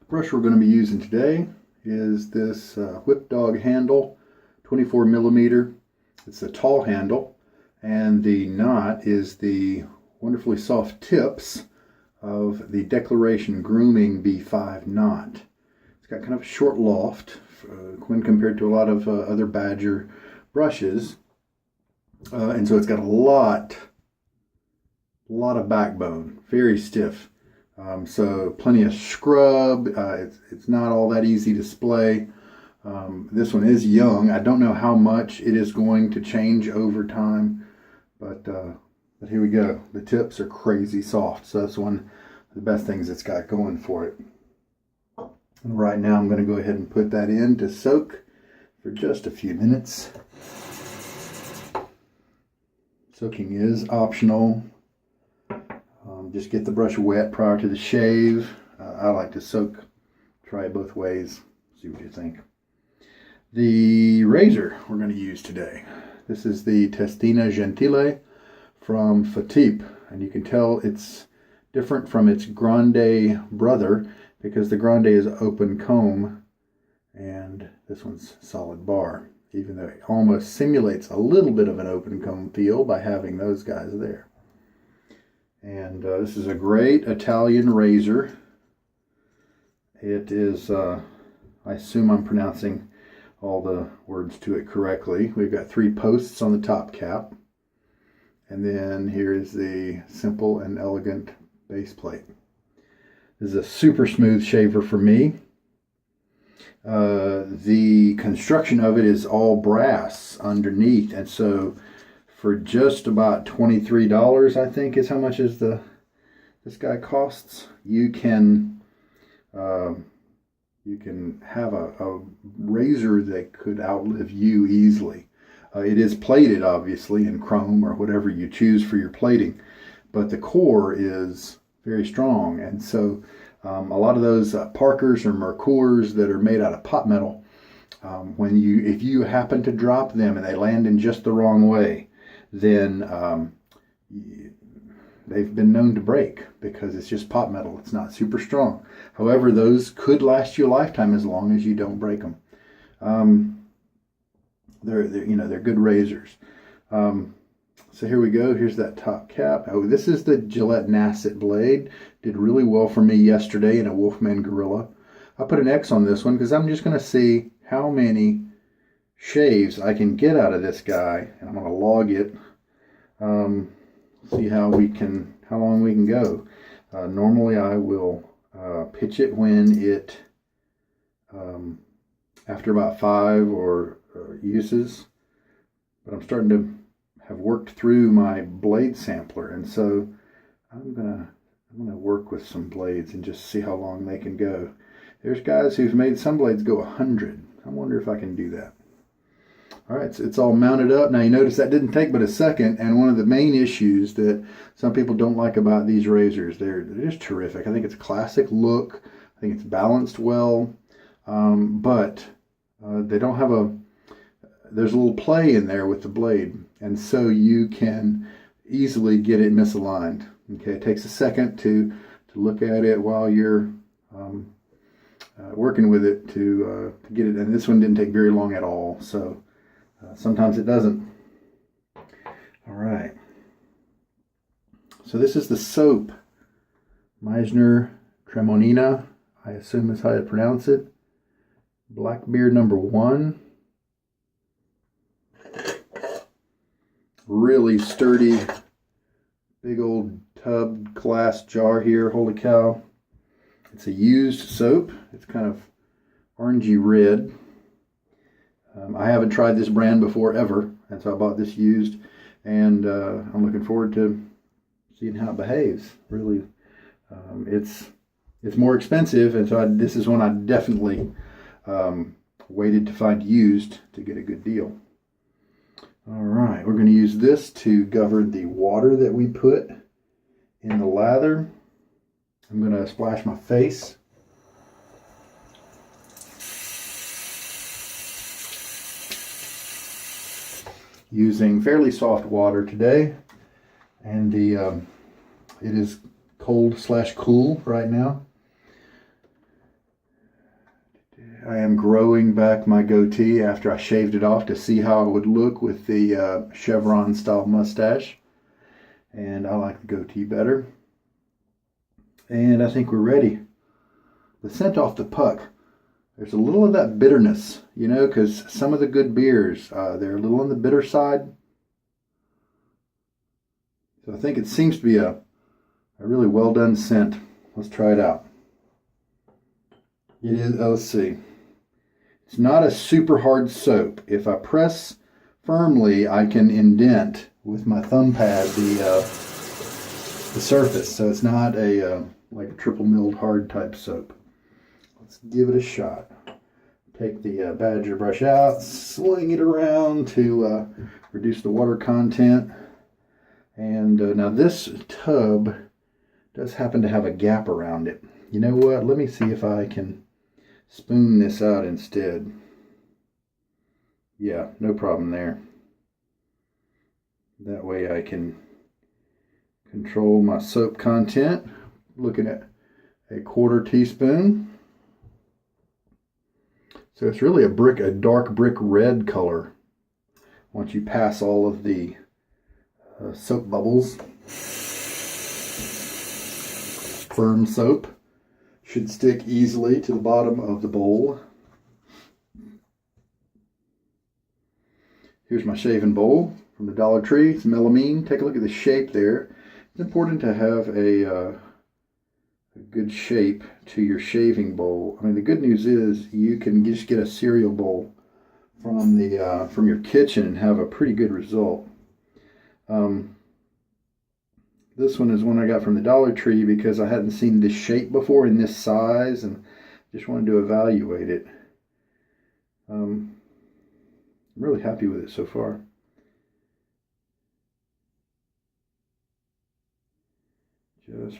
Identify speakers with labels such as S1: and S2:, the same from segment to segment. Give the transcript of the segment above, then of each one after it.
S1: brush we're going to be using today is this Whip Dog handle, 24 millimeter. It's a tall handle, and the knot is the wonderfully soft tips of the Declaration Grooming B5 knot. It's got kind of a short loft when compared to a lot of other Badger brushes, and so it's got a lot of backbone, very stiff. So plenty of scrub. It's not all that easy to splay. This one is young. I don't know how much it is going to change over time, but here we go. The tips are crazy soft, so that's one of the best things it's got going for it. And right now I'm going to go ahead and put that in to soak for just a few minutes. Soaking is optional. Just get the brush wet prior to the shave. I like to soak. Try it both ways. See what you think. The razor we're going to use today. This is the Testina Gentile from Fatip. And you can tell it's different from its Grande brother because the Grande is open comb and this one's solid bar. Even though it almost simulates a little bit of an open comb feel by having those guys there. And this is a great Italian razor. It is, I assume I'm pronouncing all the words to it correctly. We've got 3 posts on the top cap. And then here is the simple and elegant base plate. This is a super smooth shaver for me. The construction of it is all brass underneath, and so for just about $23, I think is how much this guy costs. You can have a razor that could outlive you easily. It is plated, obviously, in chrome or whatever you choose for your plating, but the core is very strong, and so a lot of those Parkers or Mercurs that are made out of pot metal, if you happen to drop them and they land in just the wrong way, then they've been known to break because it's just pot metal. It's not super strong. However, those could last you a lifetime as long as you don't break them. They're good razors. So here we go. Here's that top cap. Oh, this is the Gillette Nacet blade. Did really well for me yesterday in a Wolfman Gorilla. I put an X on this one because I'm just going to see how many shaves I can get out of this guy, and I'm going to log it. See how long we can go. Normally I will pitch it when it after about 5 uses, but I'm starting to have worked through my blade sampler, and so I'm gonna work with some blades and just see how long they can go. There's guys who've made some blades go 100. I wonder if I can do that. All right, so it's all mounted up. Now you notice that didn't take but a second, and one of the main issues that some people don't like about these razors, they're just terrific. I think it's a classic look. I think it's balanced well, but they don't have there's a little play in there with the blade, and so you can easily get it misaligned. Okay, it takes a second to look at it while you're working with it to get it, and this one didn't take very long at all, so sometimes it doesn't. All right, so this is the soap, Meissner Tremonia, I assume is how you pronounce it. Blackbeard number 1. Really sturdy, big old tub glass jar here. Holy cow. It's a used soap. It's kind of orangey red. I haven't tried this brand before ever, and so I bought this used, and I'm looking forward to seeing how it behaves. Really, it's more expensive, and so this is one I definitely waited to find used to get a good deal. All right, we're going to use this to govern the water that we put in the lather. I'm going to splash my face. Using fairly soft water today, and it is cold/cool right now. I am growing back my goatee after I shaved it off to see how it would look with the chevron style mustache. And I like the goatee better. And I think we're ready. The scent off the puck. There's a little of that bitterness, you know, because some of the good beers, they're a little on the bitter side. So I think it seems to be a really well done scent. Let's try it out. It is, let's see. It's not a super hard soap. If I press firmly, I can indent with my thumb pad the surface. So it's not a like a triple milled hard type soap. Let's give it a shot. Take the badger brush out, swing it around to reduce the water content. And now this tub does happen to have a gap around it. You know what? Let me see if I can spoon this out instead. Yeah, no problem there. That way I can control my soap content. Looking at a 1/4 teaspoon. So it's really a dark brick red color once you pass all of the soap bubbles. Firm soap should stick easily to the bottom of the bowl. Here's my shaving bowl from the Dollar Tree. It's melamine. Take a look at the shape there. It's important to have a good shape to your shaving bowl. I mean, the good news is you can just get a cereal bowl from your kitchen and have a pretty good result. This one is one I got from the Dollar Tree because I hadn't seen this shape before in this size and just wanted to evaluate it. I'm really happy with it so far. Just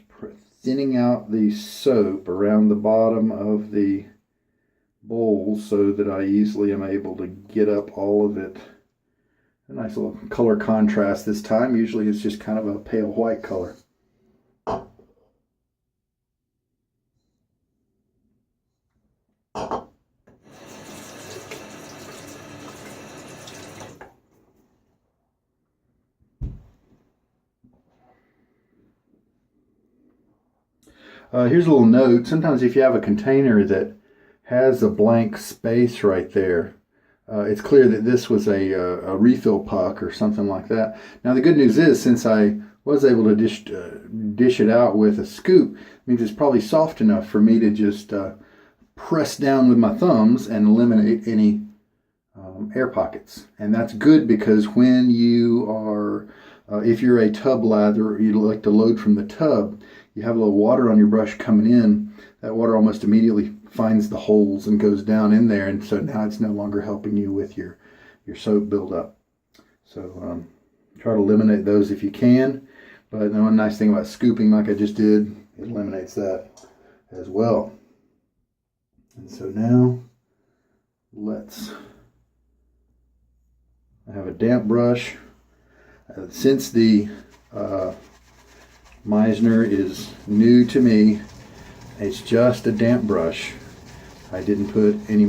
S1: thinning out the soap around the bottom of the bowl so that I easily am able to get up all of it. A nice little color contrast this time. Usually it's just kind of a pale white color. Here's a little note. Sometimes if you have a container that has a blank space right there, it's clear that this was a refill puck or something like that. Now the good news is, since I was able to dish it out with a scoop, it means it's probably soft enough for me to just press down with my thumbs and eliminate any air pockets. And that's good because when you are, if you're a tub lather, you like to load from the tub, you have a little water on your brush coming in. That water almost immediately finds the holes and goes down in there, and so now it's no longer helping you with your soap buildup. So try to eliminate those if you can. But the one nice thing about scooping like I just did, it eliminates that as well. And so now I have a damp brush. Since the Meissner is new to me, it's just a damp brush. I didn't leave any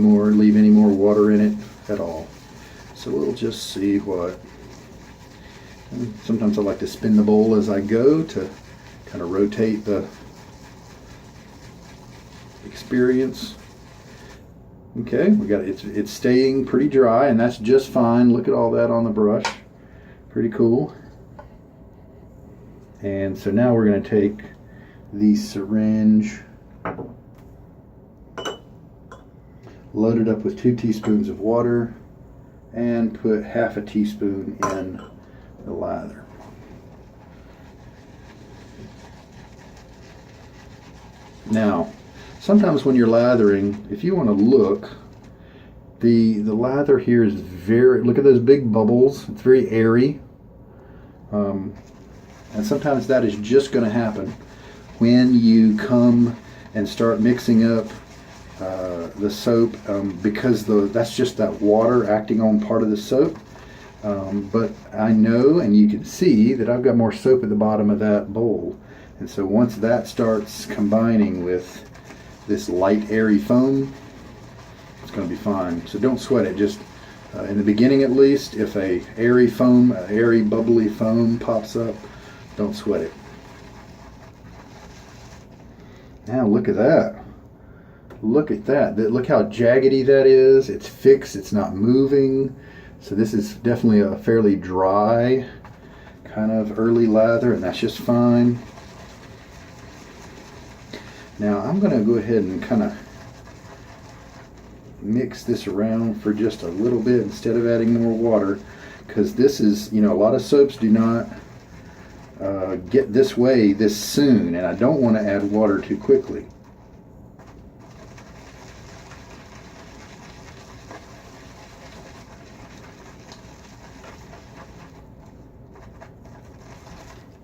S1: more water in it at all. So we'll just see what. And sometimes I like to spin the bowl as I go to kind of rotate the experience. Okay, we got it's staying pretty dry, and that's just fine. Look at all that on the brush. Pretty cool. And so now we're going to take the syringe, load it up with 2 teaspoons of water, and put 1/2 teaspoon in the lather. Now, sometimes when you're lathering, if you want to look, the lather here is look at those big bubbles. It's very airy. And sometimes that is just going to happen when you come and start mixing up the soap, because that's just that water acting on part of the soap. But I know, and you can see, that I've got more soap at the bottom of that bowl. And so once that starts combining with this light airy foam, it's going to be fine. So don't sweat it. Just in the beginning, at least, if a airy bubbly foam pops up, don't sweat it. Now look at that. Look at that. Look how jaggedy that is. It's fixed. It's not moving. So this is definitely a fairly dry kind of early lather, and that's just fine. Now I'm going to go ahead and kind of mix this around for just a little bit instead of adding more water, because this is, you know, a lot of soaps do not get this way this soon, and I don't want to add water too quickly.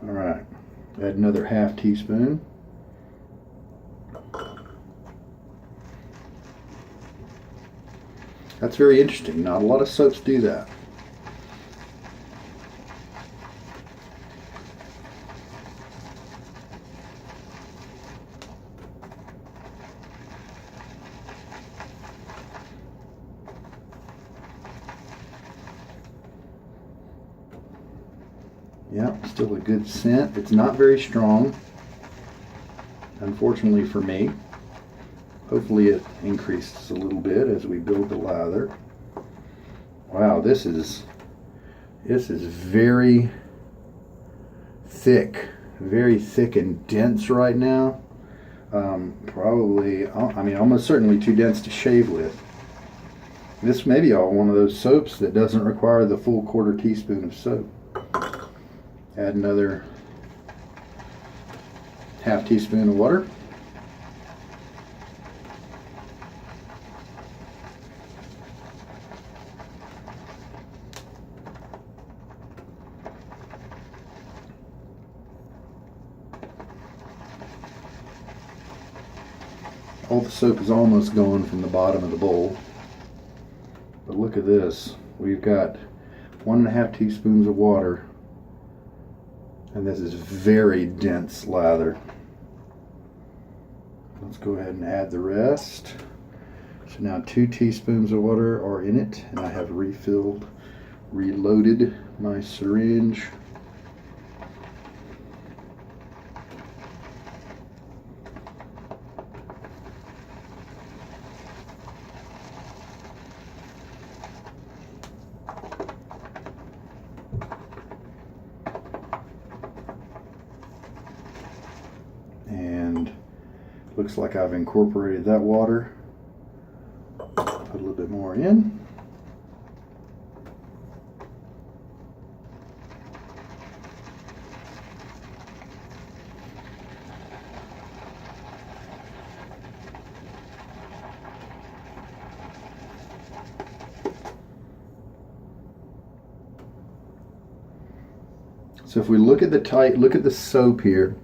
S1: All right, add another ½ teaspoon. That's very interesting. Not a lot of soaps do that. Yeah, still a good scent. It's not very strong, unfortunately for me. Hopefully it increases a little bit as we build the lather. Wow, this is very thick and dense right now. Probably, I mean, almost certainly too dense to shave with. This may be one of those soaps that doesn't require the full ¼ teaspoon of soap. Add another ½ teaspoon of water. All the soap is almost gone from the bottom of the bowl. But look at this. We've got 1½ teaspoons of water. And this is very dense lather. Let's go ahead and add the rest. So now 2 teaspoons of water are in it, and I have reloaded my syringe. And looks like I've incorporated that water. Put a little bit more in. So if we look at the soap here,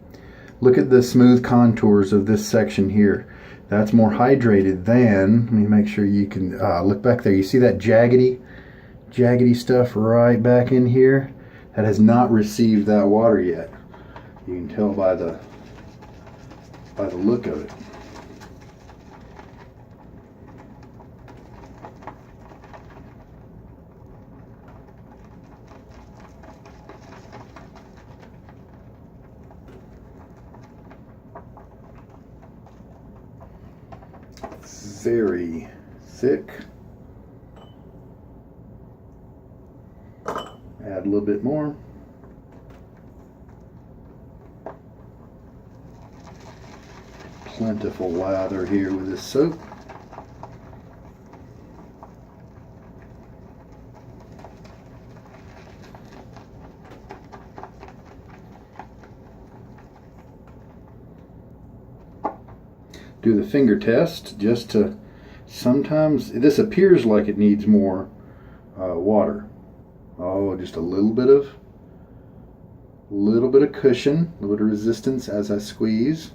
S1: look at the smooth contours of this section here. That's more hydrated than, let me make sure you can look back there. You see that jaggedy stuff right back in here? That has not received that water yet. You can tell by the look of it. Very thick. Add a little bit more. Plentiful lather here with this soap. Do the finger test just to, sometimes this appears like it needs more water. Oh, just a little bit of cushion, a little bit of resistance as I squeeze.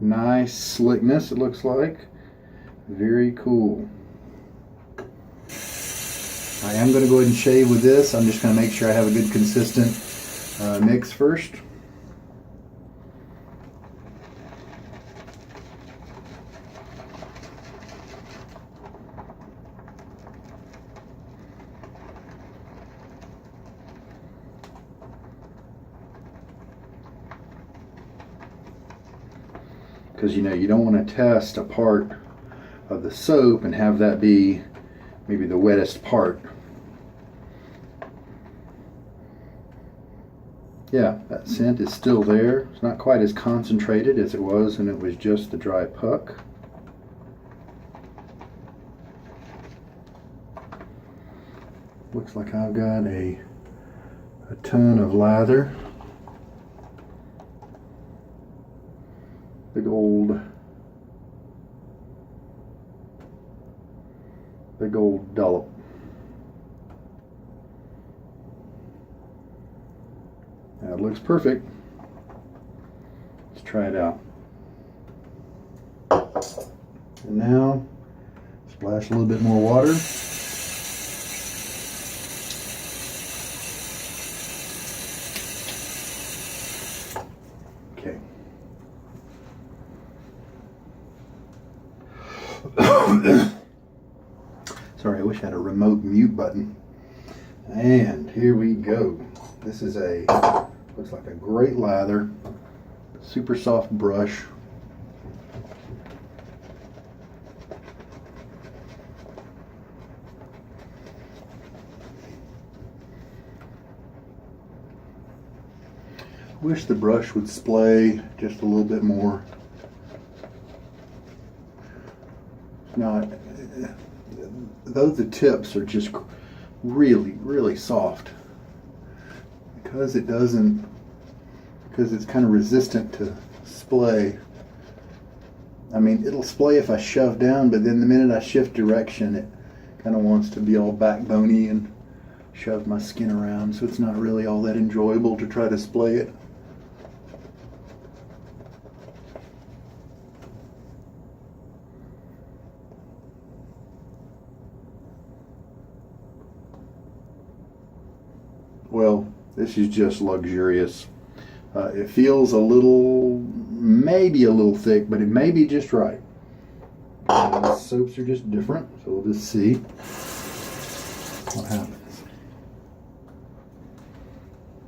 S1: Nice slickness, it looks like. Very cool. I am going to go ahead and shave with this. I'm just going to make sure I have a good consistent mix first. because you know you don't want to test a part of the soap and have that be maybe the wettest part. Yeah, that scent is still there. It's not quite as concentrated as it was when it was just the dry puck. Looks like I've got a ton of lather. Big old dollop. That looks perfect. Let's try it out. And now, splash a little bit more water. Okay. Sorry, I wish I had a remote mute button. And here we go. This is looks like a great lather, super soft brush. Wish the brush would splay just a little bit more. Now, though the tips are just really soft, because it's kind of resistant to splay. I mean, it'll splay if I shove down, but then the minute I shift direction, it kind of wants to be all backboney and shove my skin around, so it's not really all that enjoyable to try to splay it. Well, this is just luxurious. It feels maybe a little thick, but it may be just right. Soaps are just different, so we'll just see what happens.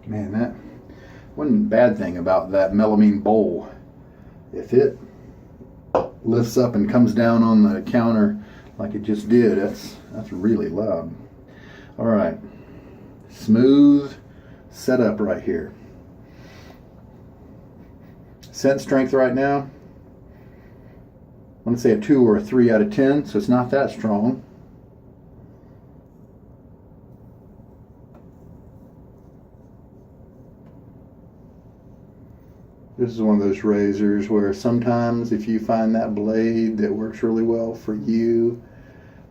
S1: Man, that one bad thing about that melamine bowl, if it lifts up and comes down on the counter like it just did, that's really loud. All right. Smooth setup right here. Scent strength right now, I want to say a 2 or a 3 out of 10, so it's not that strong. This is one of those razors where sometimes if you find that blade that works really well for you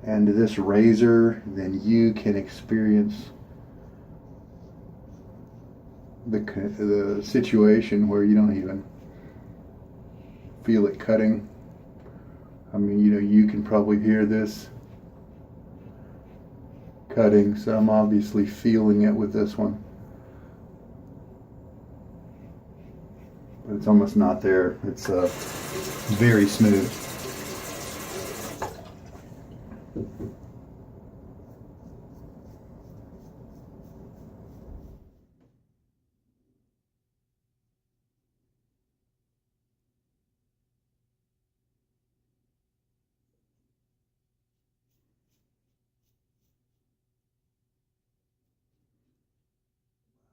S1: and this razor, then you can experience the situation where you don't even feel it cutting. I mean, you know, you can probably hear this cutting, so I'm obviously feeling it with this one. But it's almost not there. It's very smooth.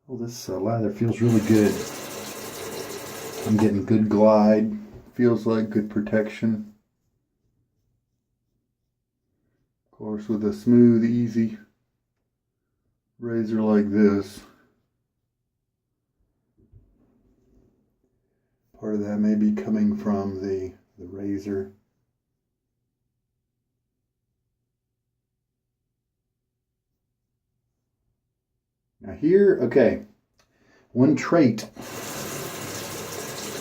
S1: Well, this lather feels really good. I'm getting good glide. Feels like good protection. Of course, with a smooth, easy razor like this, part of that may be coming from the razor. Now here, okay, one trait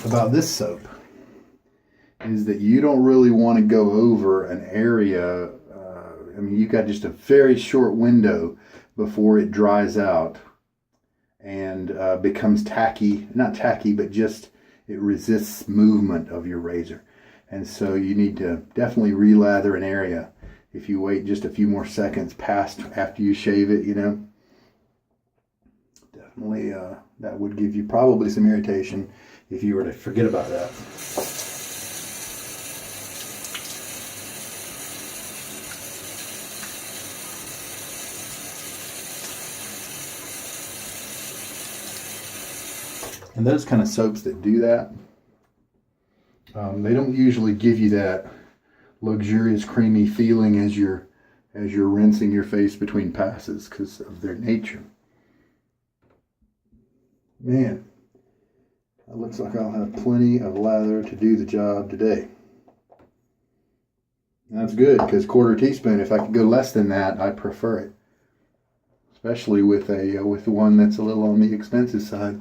S1: about this soap is that you don't really want to go over an area. I mean, you've got just a very short window before it dries out and becomes tacky. Not tacky, but just it resists movement of your razor. And so you need to definitely relather an area. If you wait just a few more seconds past after you shave it, you know, definitely that would give you probably some irritation if you were to forget about that. And those kind of soaps that do that, they don't usually give you that luxurious creamy feeling as you're rinsing your face between passes because of their nature. Man, it looks like I'll have plenty of lather to do the job today. That's good, because quarter teaspoon, if I could go less than that, I prefer it. Especially with one that's a little on the expensive side.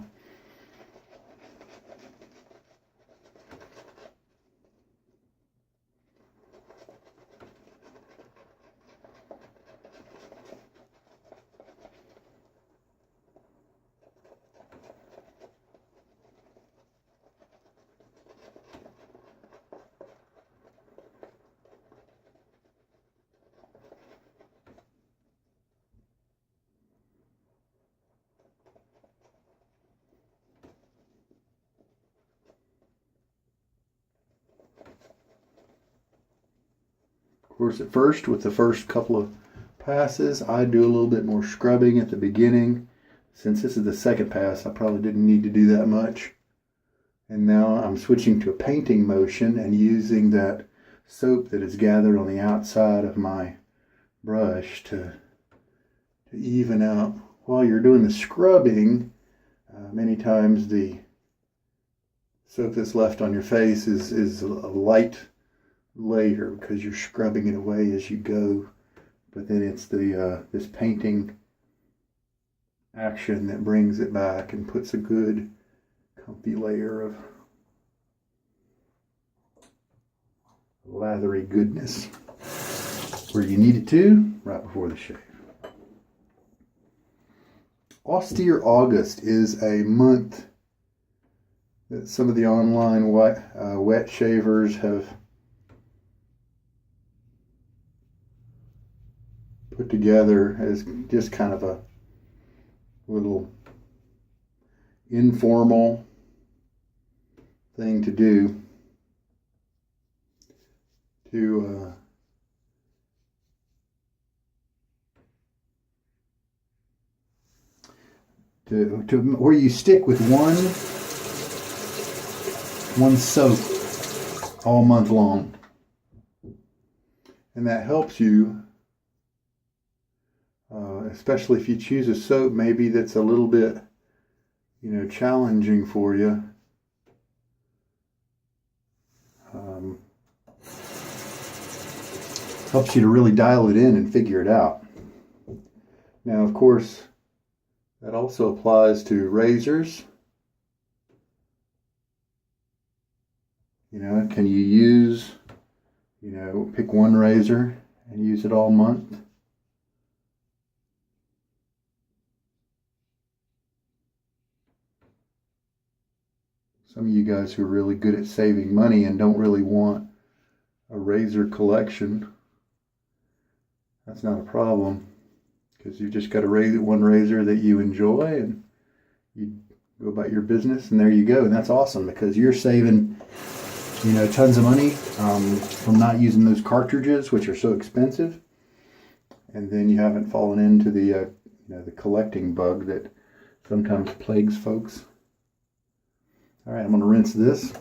S1: Of course, at first, with the first couple of passes, I do a little bit more scrubbing at the beginning. Since this is the second pass, I probably didn't need to do that much. And now I'm switching to a painting motion and using that soap that is gathered on the outside of my brush to even out. While you're doing the scrubbing, many times the soap that's left on your face is a light layer because you're scrubbing it away as you go, but then it's the this painting action that brings it back and puts a good comfy layer of lathery goodness where you need it to, right before the shave. Austere August is a month that some of the online wet shavers have put together as just kind of a little informal thing to do to where you stick with one soap all month long, and that helps you, especially if you choose a soap maybe that's a little bit, challenging for you. Helps you to really dial it in and figure it out. Now, of course, that also applies to razors. Can you use, pick one razor and use it all month? Some of you guys who are really good at saving money and don't really want a razor collection, that's not a problem, because you've just got one razor that you enjoy and you go about your business, and there you go. And that's awesome, because you're saving tons of money from not using those cartridges, which are so expensive, and then you haven't fallen into the the collecting bug that sometimes plagues folks. All right, I'm going to rinse this.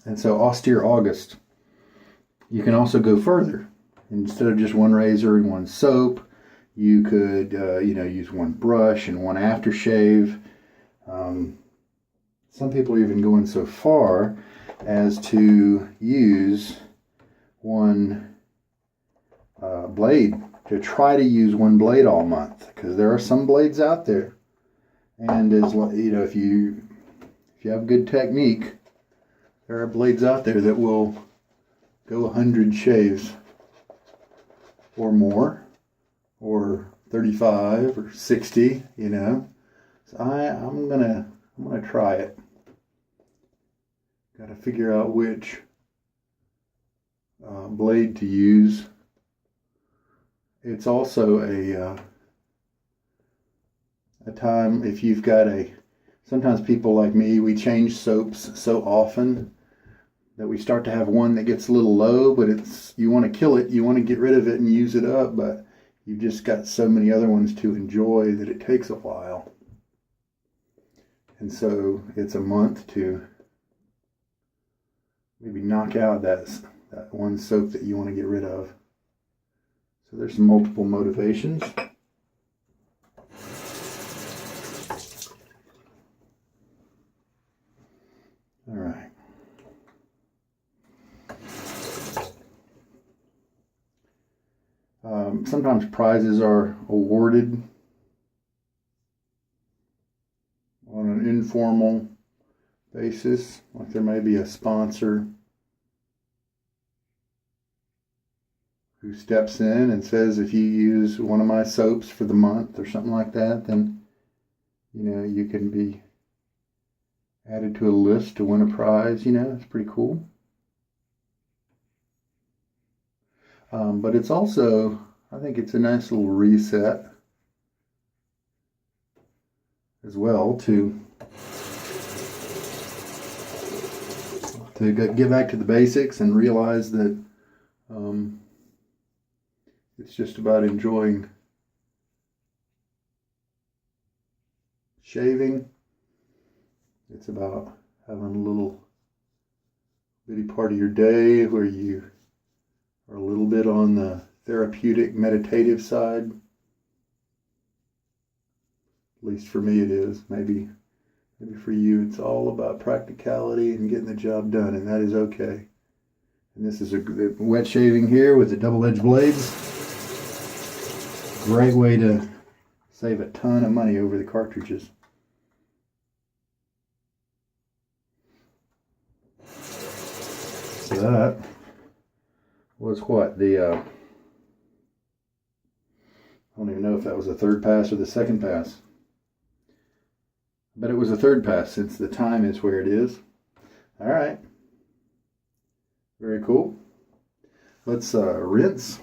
S1: And so Austere August, you can also go further. Instead of just one razor and one soap, you could use one brush and one aftershave. Some people are even going so far as to use one blade, to try to use one blade all month, because there are some blades out there, and as if you have good technique, there are blades out there that will go 100 shaves or more, or 35 or 60, So I'm gonna try it. Got to figure out which blade to use it's also a time if you've got sometimes people like me, we change soaps so often that we start to have one that gets a little low, but you want to kill it, you want to get rid of it and use it up, but you've just got so many other ones to enjoy that it takes a while. And so it's a month to maybe knock out that one soap that you want to get rid of. So there's some multiple motivations. All right. Sometimes prizes are awarded on an informal basis, like there may be a sponsor who steps in and says, if you use one of my soaps for the month or something like that, then you can be added to a list to win a prize. It's pretty cool. But it's also, I think it's a nice little reset as well to get back to the basics and realize that it's just about enjoying shaving. It's about having a little bitty part of your day where you are a little bit on the therapeutic, meditative side. At least for me it is. Maybe for you it's all about practicality and getting the job done, and that is okay. And this is a wet shaving here with the double-edged blades. Great way to save a ton of money over the cartridges. So that was what? I don't even know if that was the third pass or the second pass. But it was a third pass since the time is where it is. All right. Very cool. Let's rinse.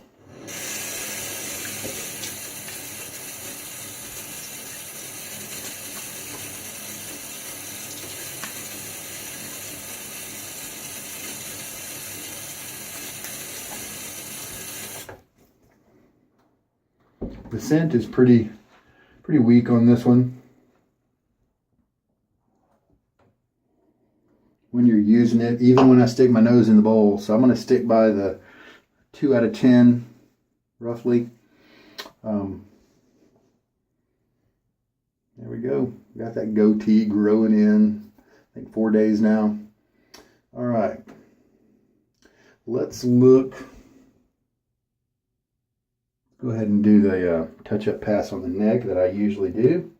S1: The scent is pretty weak on this one. When you're using it, even when I stick my nose in the bowl. So I'm going to stick by the 2 out of 10, roughly. There we go. Got that goatee growing in, I think 4 days now. All right. Let's look. Go ahead and do the touch-up pass on the neck that I usually do.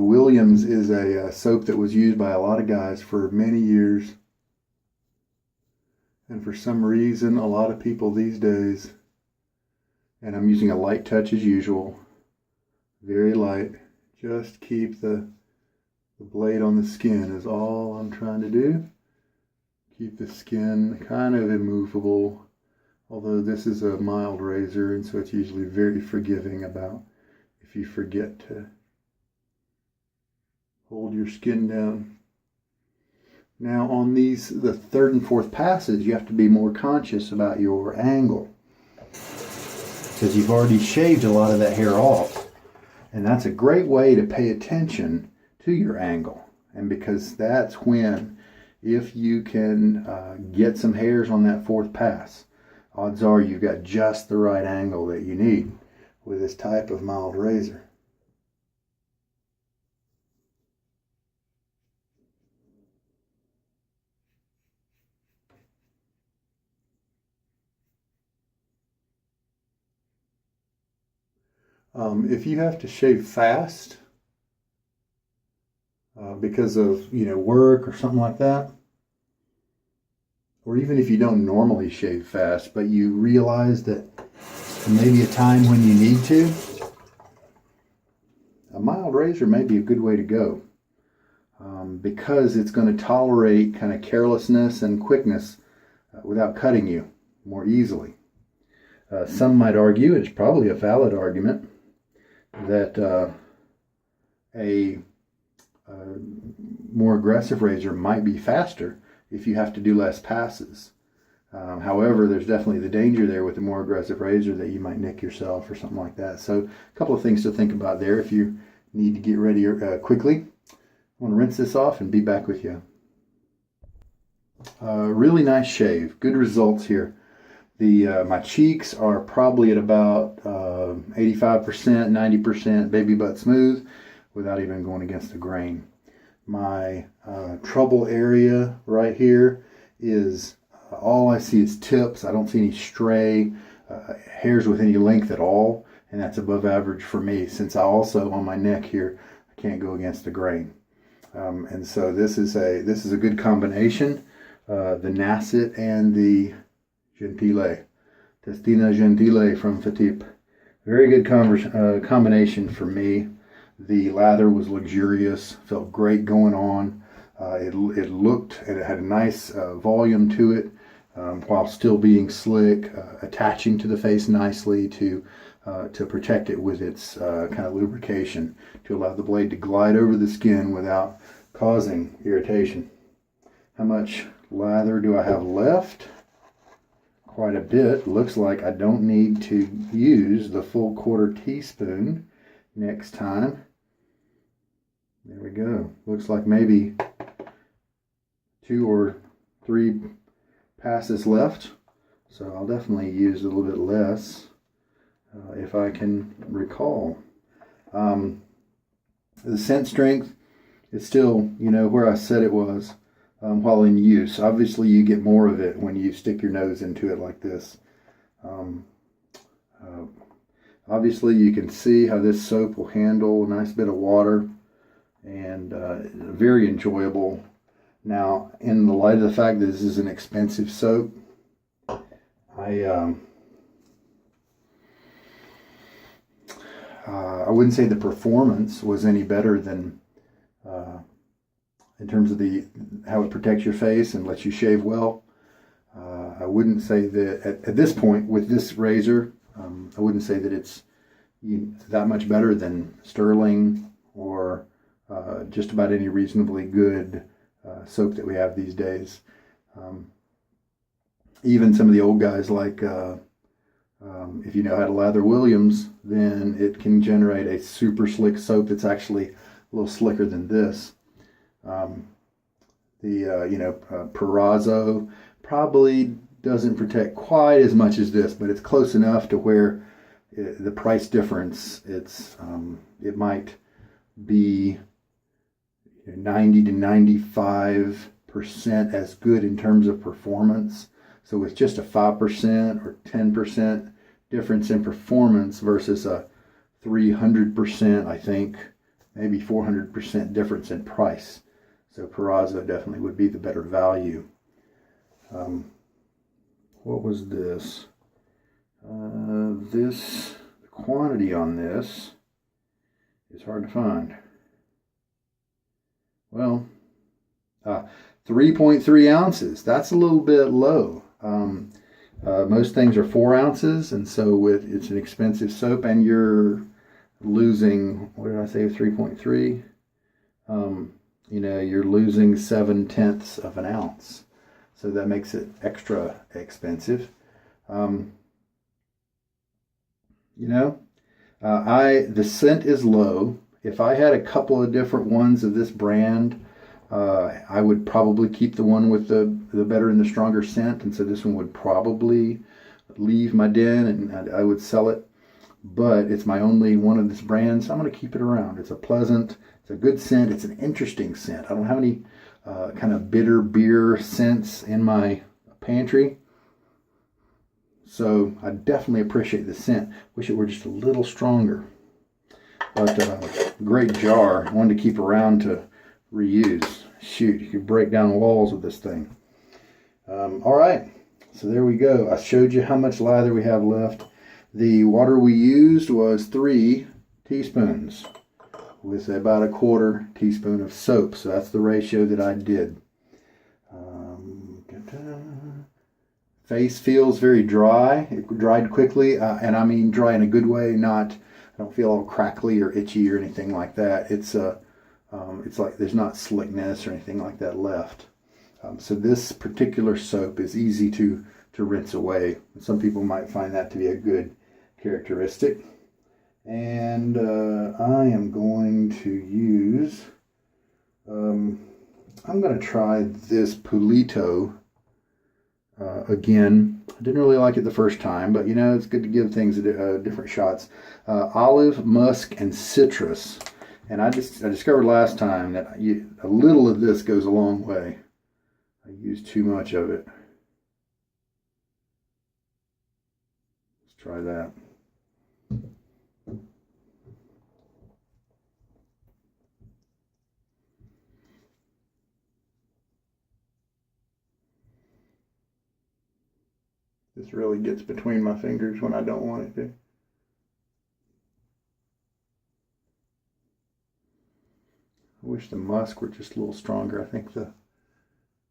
S1: Williams is a soap that was used by a lot of guys for many years. And for some reason, a lot of people these days, and I'm using a light touch as usual, very light, just keep the blade on the skin is all I'm trying to do. Keep the skin kind of immovable, although this is a mild razor, and so it's usually very forgiving about if you forget to hold your skin down. Now on the third and fourth passes, you have to be more conscious about your angle, because you've already shaved a lot of that hair off. And that's a great way to pay attention to your angle. And because that's when, if you can get some hairs on that fourth pass, odds are you've got just the right angle that you need with this type of mild razor. If you have to shave fast, because of, work or something like that. Or even if you don't normally shave fast, but you realize that maybe a time when you need to, a mild razor may be a good way to go. Because it's going to tolerate kind of carelessness and quickness without cutting you more easily. Some might argue, it's probably a valid argument, that a more aggressive razor might be faster if you have to do less passes. However, there's definitely the danger there with a more aggressive razor that you might nick yourself or something like that. So a couple of things to think about there if you need to get ready quickly. I want to rinse this off and be back with you. Really nice shave. Good results here. My cheeks are probably at about 85%, 90% baby butt smooth without even going against the grain. My trouble area right here is all I see is tips. I don't see any stray hairs with any length at all, and that's above average for me, since I also on my neck here I can't go against the grain. And so this is a good combination, the Nacet and the Gentile, Testina Gentile from Fatip. Very good combination for me. The lather was luxurious, felt great going on. It looked, and it had a nice volume to it, while still being slick, attaching to the face nicely to protect it with its kind of lubrication to allow the blade to glide over the skin without causing irritation. How much lather do I have left? Quite a bit. Looks like I don't need to use the full 1/4 teaspoon next time. There we go. Looks like maybe 2 or 3 passes left. So I'll definitely use a little bit less if I can recall. The scent strength is still, where I said it was while in use. Obviously, you get more of it when you stick your nose into it like this. Obviously, you can see how this soap will handle a nice bit of water, and very enjoyable. Now, in the light of the fact that this is an expensive soap, I wouldn't say the performance was any better than in terms of how it protects your face and lets you shave well. I wouldn't say that at this point with this razor, I wouldn't say that it's that much better than Sterling or just about any reasonably good soap that we have these days. Even some of the old guys like if you know how to lather Williams, then it can generate a super slick soap that's actually a little slicker than this. Proraso probably doesn't protect quite as much as this, but it's close enough to where the price difference, it might be 90 to 95% as good in terms of performance. So with just a 5% or 10% difference in performance versus a 300%, I think, maybe 400% difference in price. So Proraso definitely would be the better value. What was this? The quantity on this is hard to find. Well, 3.3 ounces. That's a little bit low. Most things are 4 ounces, and so it's an expensive soap, and you're losing, what did I say, 3.3? You're losing 7/10 of an ounce. So that makes it extra expensive. The scent is low. If I had a couple of different ones of this brand, I would probably keep the one with the better and the stronger scent, and so this one would probably leave my den and I would sell it. But it's my only one of this brand, so I'm going to keep it around. It's a good scent. It's an interesting scent. I don't have any kind of bitter beer scents in my pantry, so I definitely appreciate the scent. Wish it were just a little stronger. But great jar. I wanted to keep around to reuse. Shoot, you could break down walls with this thing. All right, so there we go. I showed you how much lather we have left. The water we used was 3 teaspoons with about a 1/4 teaspoon of soap. So that's the ratio that I did. Face feels very dry. It dried quickly, and I mean dry in a good way. I don't feel all crackly or itchy or anything like that. It's like there's not slickness or anything like that left. So this particular soap is easy to rinse away. Some people might find that to be a good characteristic. And I am going to use, I'm going to try this Pulito again. I didn't really like it the first time, but you know, it's good to give things different shots. Olive, musk, and citrus. And I discovered last time that a little of this goes a long way. I used too much of it. Let's try that. This really gets between my fingers when I don't want it to. I wish the musk were just a little stronger. I think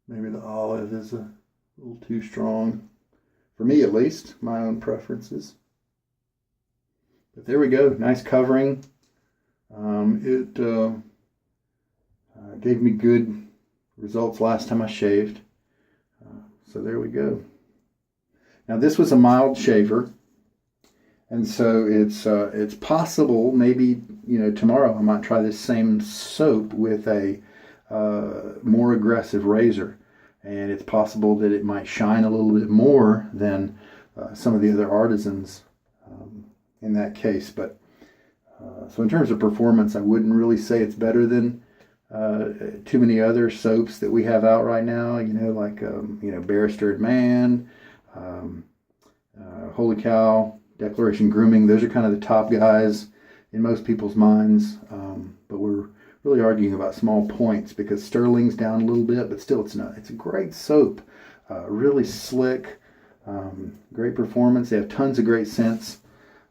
S1: maybe the olive is a little too strong. For me at least, my own preferences. But there we go, nice covering. It gave me good results last time I shaved. So there we go. Now this was a mild shaver, and so it's possible maybe tomorrow I might try this same soap with a more aggressive razor, and it's possible that it might shine a little bit more than some of the other artisans in that case. But so in terms of performance, I wouldn't really say it's better than too many other soaps that we have out right now. Like Barrister Man. Holy Cow, Declaration Grooming, those are kind of the top guys in most people's minds, but we're really arguing about small points because Sterling's down a little bit, but still it's a great soap, really slick, great performance. They have tons of great scents,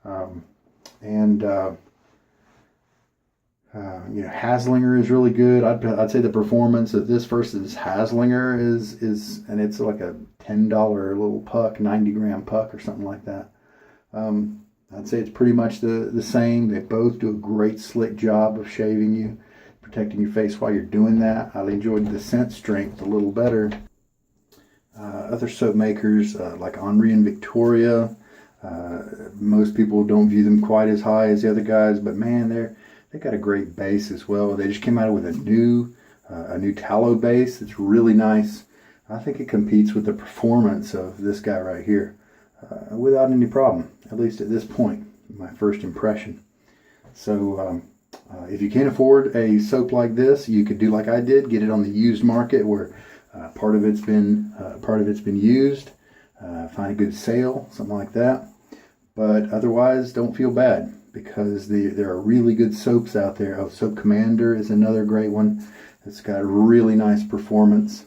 S1: and Haslinger is really good. I'd say the performance of this versus Haslinger is and it's like a $10 little puck, 90-gram puck or something like that. I'd say it's pretty much the same. They both do a great slick job of shaving you, protecting your face while you're doing that. I enjoyed the scent strength a little better. Other soap makers like Henri and Victoria, most people don't view them quite as high as the other guys, but man, they got a great base as well. They just came out with a new tallow base. It's really nice. I think it competes with the performance of this guy right here without any problem, at least at this point, my first impression. So if you can't afford a soap like this, you could do like I did, get it on the used market where part of it's been used, find a good sale, something like that. But otherwise, don't feel bad, because there are really good soaps out there. Oh, Soap Commander is another great one. It's got really nice performance.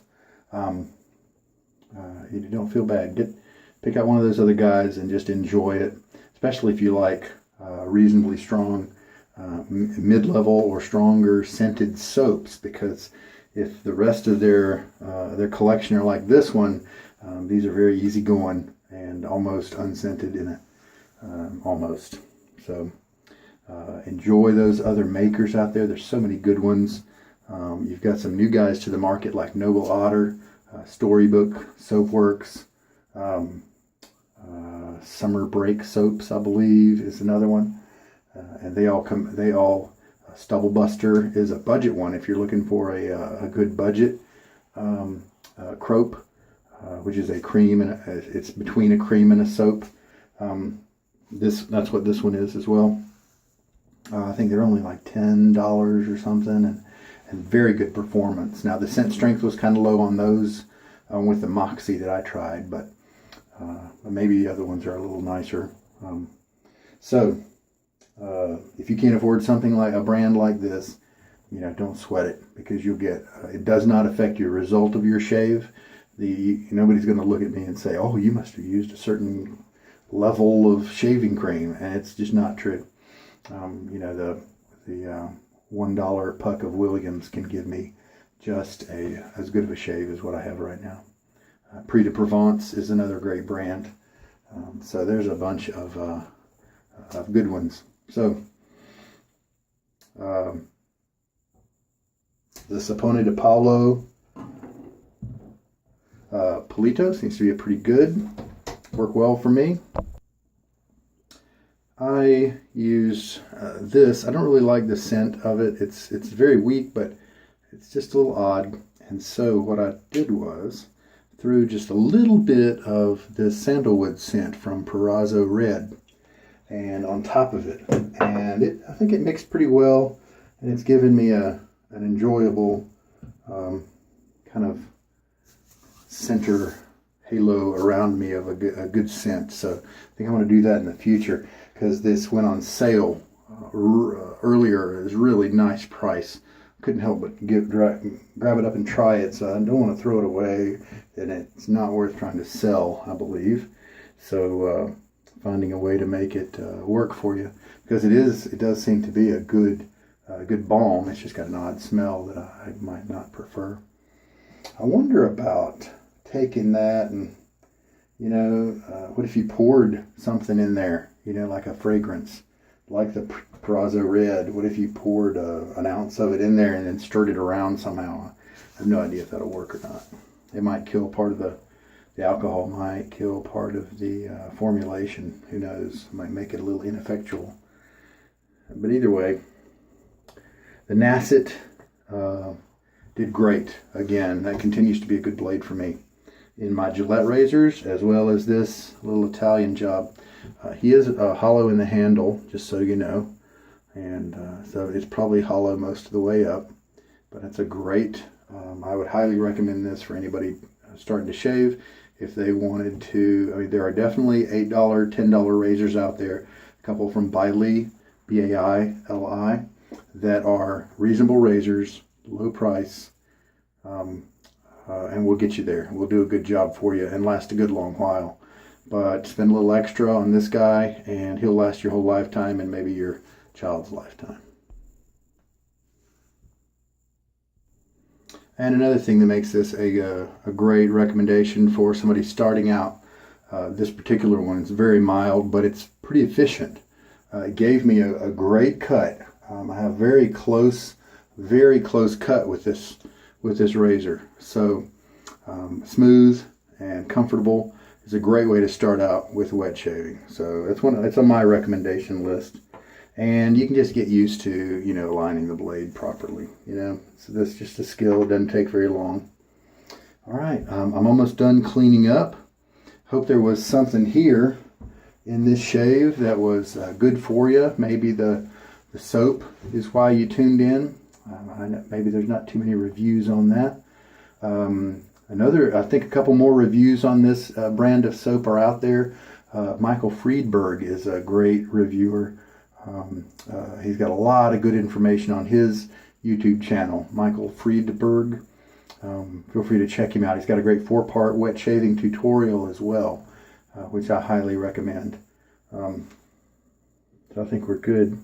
S1: You don't feel bad. Pick out one of those other guys and just enjoy it, especially if you like reasonably strong, mid-level or stronger scented soaps, because if the rest of their collection are like this one, these are very easygoing and almost unscented in it. Almost. So enjoy those other makers out there. There's so many good ones. You've got some new guys to the market like Noble Otter, Storybook, Soapworks, Summer Break Soaps, I believe, is another one. And they all Stubble Buster is a budget one if you're looking for a good budget. Crope, which is a cream, and it's between a cream and a soap. That's what this one is as well. I think they're only like $10 or something, and very good performance. Now the scent strength was kind of low on those with the Moxie that I tried, but maybe the other ones are a little nicer. So if you can't afford something like a brand like this, don't sweat it, because you'll get, it does not affect your result of your shave. Nobody's going to look at me and say, oh, you must have used a certain level of shaving cream, and it's just not true. The $1 puck of Williams can give me just as good of a shave as what I have right now. Prix de Provence is another great brand. So there's a bunch of good ones. So the Sapone de Paulo Pulito seems to be a pretty good. Work well for me. I use this. I don't really like the scent of it. It's very weak, but it's just a little odd. And so what I did was threw just a little bit of this sandalwood scent from Proraso Red and on top of it. And I think it mixed pretty well, and it's given me an enjoyable kind of center halo around me of a good scent. So I think I want to do that in the future, because this went on sale earlier. It was a really nice price. Couldn't help but grab it up and try it. So I don't want to throw it away, and it's not worth trying to sell, I believe. So finding a way to make it work for you, because it does seem to be a good balm. It's just got an odd smell that I might not prefer. I wonder about taking that and, what if you poured something in there, like a fragrance, like the Proraso Red. What if you poured an ounce of it in there and then stirred it around somehow? I have no idea if that'll work or not. It might kill part of the alcohol, might kill part of the formulation. Who knows? It might make it a little ineffectual. But either way, the Nacet did great. Again, that continues to be a good blade for me in my Gillette razors, as well as this little Italian job. He is hollow in the handle, just so you know, and so it's probably hollow most of the way up, but it's a great, I would highly recommend this for anybody starting to shave. If they wanted to, there are definitely $8, $10 razors out there, a couple from Bailey, B-A-I-L-I, that are reasonable razors, low price, and we'll get you there. We'll do a good job for you and last a good long while. But spend a little extra on this guy, and he'll last your whole lifetime and maybe your child's lifetime. And another thing that makes this a great recommendation for somebody starting out, this particular one is very mild, but it's pretty efficient. It gave me a great cut. I have very close cut with this razor. So smooth and comfortable. Is a great way to start out with wet shaving. So it's on my recommendation list, and you can just get used to lining the blade properly. So that's just a skill. It doesn't take very long. All right, I'm almost done cleaning up. Hope there was something here in this shave that was good for you. Maybe the soap is why you tuned in. Maybe there's not too many reviews on that. I think a couple more reviews on this brand of soap are out there. Michael Friedberg is a great reviewer. He's got a lot of good information on his YouTube channel, Michael Friedberg. Feel free to check him out. He's got a great 4-part wet shaving tutorial as well, which I highly recommend. So I think we're good.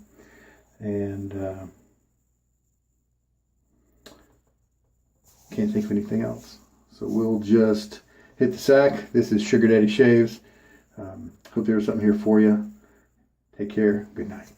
S1: And can't think of anything else. So we'll just hit the sack. This is Sugar Daddy Shaves. Hope there was something here for you. Take care. Good night.